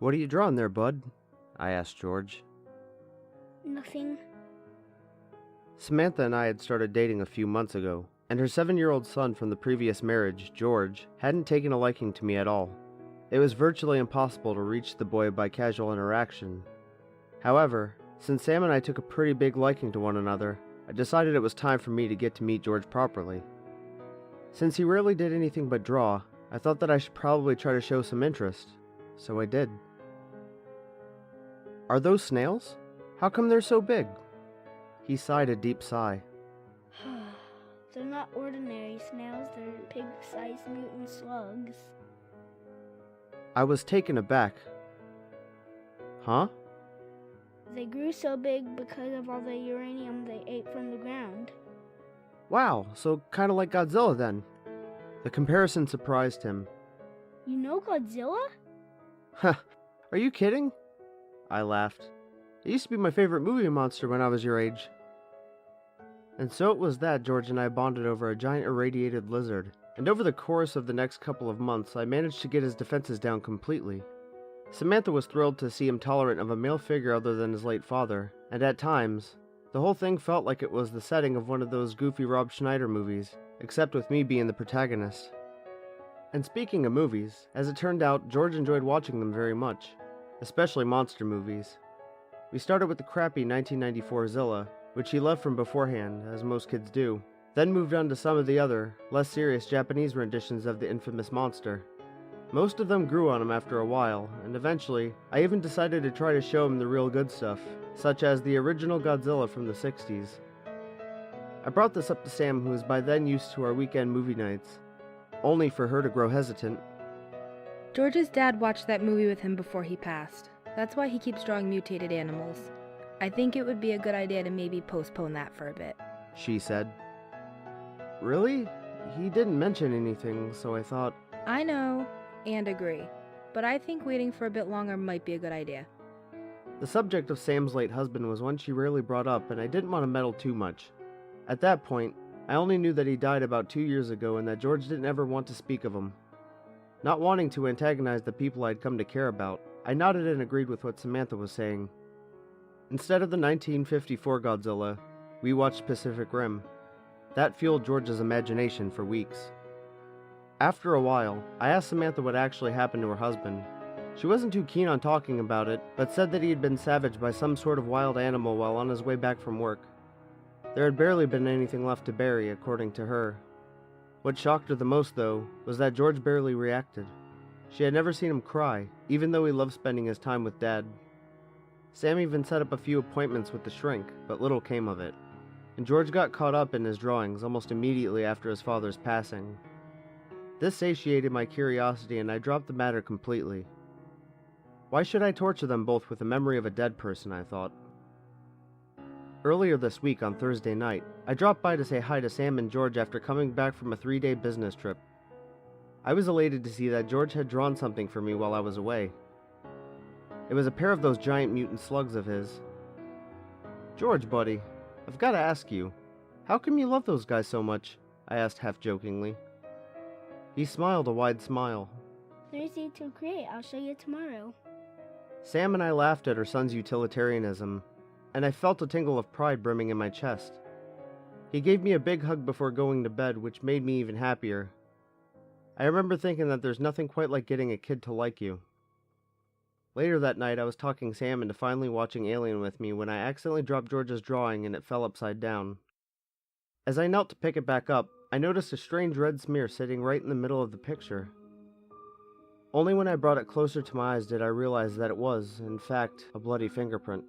"What are you drawing there, bud?" I asked George. Nothing. Samantha and I had started dating a few months ago, and her 7-year-old son from the previous marriage, George, hadn't taken a liking to me at all. It was virtually impossible to reach the boy by casual interaction. However, since Sam and I took a pretty big liking to one another, I decided it was time for me to get to meet George properly. Since he rarely did anything but draw, I thought that I should probably try to show some interest, so I did. "Are those snails? How come they're so big?" He sighed a deep sigh. They're not ordinary snails, they're pig-sized mutant slugs. I was taken aback. "Huh?" They grew so big because of all the uranium they ate from the ground. "Wow, so kinda like Godzilla then." The comparison surprised him. You know Godzilla? "Huh, are you kidding?" I laughed. "It used to be my favorite movie monster when I was your age." And so it was that George and I bonded over a giant irradiated lizard, and over the course of the next couple of months I managed to get his defenses down completely. Samantha was thrilled to see him tolerant of a male figure other than his late father, and at times, the whole thing felt like it was the setting of one of those goofy Rob Schneider movies, except with me being the protagonist. And speaking of movies, as it turned out, George enjoyed watching them very much, especially monster movies. We started with the crappy 1994 Zilla, which he loved from beforehand, as most kids do, then moved on to some of the other, less serious Japanese renditions of the infamous monster. Most of them grew on him after a while, and eventually, I even decided to try to show him the real good stuff, such as the original Godzilla from the 60s. I brought this up to Sam, who was by then used to our weekend movie nights, only for her to grow hesitant. George's dad watched that movie with him before he passed. That's why he keeps drawing mutated animals. I think it would be a good idea to maybe postpone that for a bit, She said. "Really? He didn't mention anything, so I thought..." I know, and agree, but I think waiting for a bit longer might be a good idea. The subject of Sam's late husband was one she rarely brought up, and I didn't want to meddle too much. At that point, I only knew that he died about 2 years ago and that George didn't ever want to speak of him. Not wanting to antagonize the people I'd come to care about, I nodded and agreed with what Samantha was saying. Instead of the 1954 Godzilla, we watched Pacific Rim. That fueled George's imagination for weeks. After a while, I asked Samantha what actually happened to her husband. She wasn't too keen on talking about it, but said that he had been savaged by some sort of wild animal while on his way back from work. There had barely been anything left to bury, according to her. What shocked her the most, though, was that George barely reacted. She had never seen him cry, even though he loved spending his time with Dad. Sam even set up a few appointments with the shrink, but little came of it. And George got caught up in his drawings almost immediately after his father's passing. This satiated my curiosity, and I dropped the matter completely. Why should I torture them both with the memory of a dead person, I thought. Earlier this week on Thursday night, I dropped by to say hi to Sam and George after coming back from a 3-day business trip. I was elated to see that George had drawn something for me while I was away. It was a pair of those giant mutant slugs of his. "George, buddy, I've got to ask you, how come you love those guys so much?" I asked half-jokingly. He smiled a wide smile. They're easy to create, I'll show you tomorrow. Sam and I laughed at her son's utilitarianism, and I felt a tingle of pride brimming in my chest. He gave me a big hug before going to bed, which made me even happier. I remember thinking that there's nothing quite like getting a kid to like you. Later that night, I was talking Sam into finally watching Alien with me when I accidentally dropped George's drawing and it fell upside down. As I knelt to pick it back up, I noticed a strange red smear sitting right in the middle of the picture. Only when I brought it closer to my eyes did I realize that it was, in fact, a bloody fingerprint.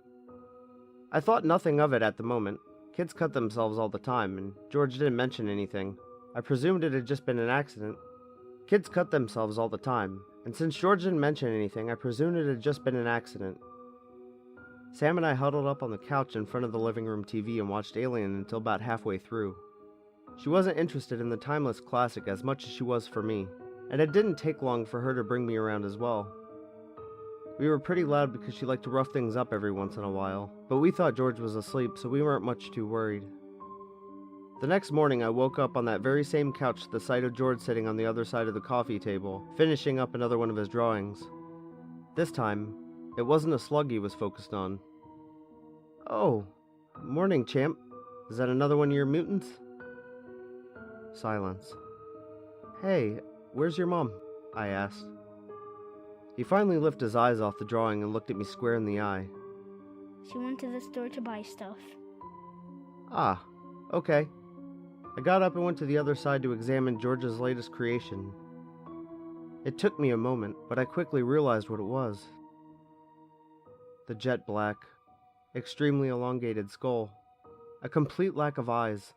I thought nothing of it at the moment. Kids cut themselves all the time, and George didn't mention anything. I presumed it had just been an accident. Kids cut themselves all the time, and since George didn't mention anything, I presumed it had just been an accident. Sam and I huddled up on the couch in front of the living room TV and watched Alien until about halfway through. She wasn't interested in the timeless classic as much as she was for me, and it didn't take long for her to bring me around as well. We were pretty loud because she liked to rough things up every once in a while, but we thought George was asleep, so we weren't much too worried. The next morning, I woke up on that very same couch to the sight of George sitting on the other side of the coffee table, finishing up another one of his drawings. This time, it wasn't a slug he was focused on. "Oh, morning, champ. Is that another one of your mutants?" Silence. "Hey, where's your mom?" I asked. He finally lifted his eyes off the drawing and looked at me square in the eye. "She went to the store to buy stuff." "Ah, okay." I got up and went to the other side to examine George's latest creation. It took me a moment, but I quickly realized what it was. The jet black, extremely elongated skull, a complete lack of eyes,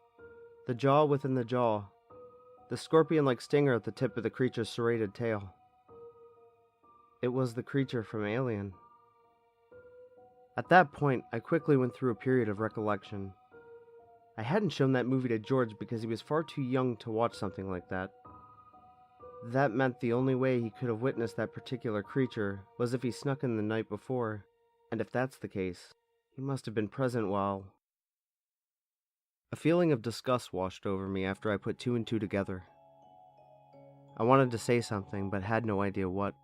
the jaw within the jaw, the scorpion-like stinger at the tip of the creature's serrated tail. It was the creature from Alien. At that point, I quickly went through a period of recollection. I hadn't shown that movie to George because he was far too young to watch something like that. That meant the only way he could have witnessed that particular creature was if he snuck in the night before, and if that's the case, he must have been present while... A feeling of disgust washed over me after I put two and two together. I wanted to say something, but had no idea what.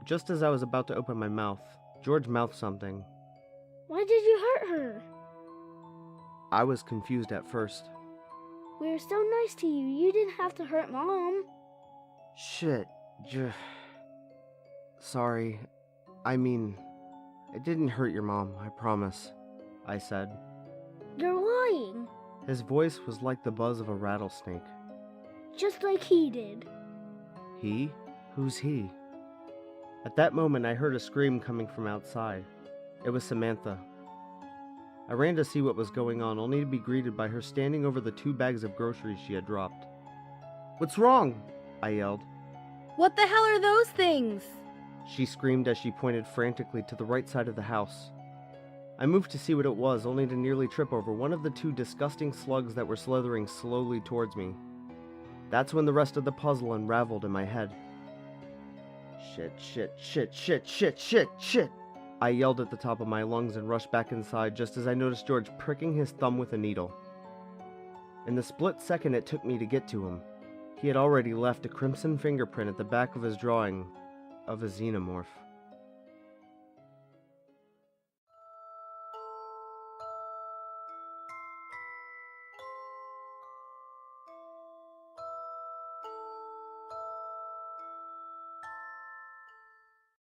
Just as I was about to open my mouth, George mouthed something. "Why did you hurt her?" I was confused at first. "We were so nice to you. You didn't have to hurt Mom." Shit, sorry. I mean, I didn't hurt your mom, I promise, I said. "You're lying." His voice was like the buzz of a rattlesnake. Just like he did. He? Who's he? At that moment, I heard a scream coming from outside. It was Samantha. I ran to see what was going on, only to be greeted by her standing over the 2 bags of groceries she had dropped. "What's wrong?" I yelled. What the hell are those things? She screamed as she pointed frantically to the right side of the house. I moved to see what it was, only to nearly trip over one of the 2 disgusting slugs that were slithering slowly towards me. That's when the rest of the puzzle unraveled in my head. Shit. I yelled at the top of my lungs and rushed back inside just as I noticed George pricking his thumb with a needle. In the split second it took me to get to him, he had already left a crimson fingerprint at the back of his drawing of a xenomorph.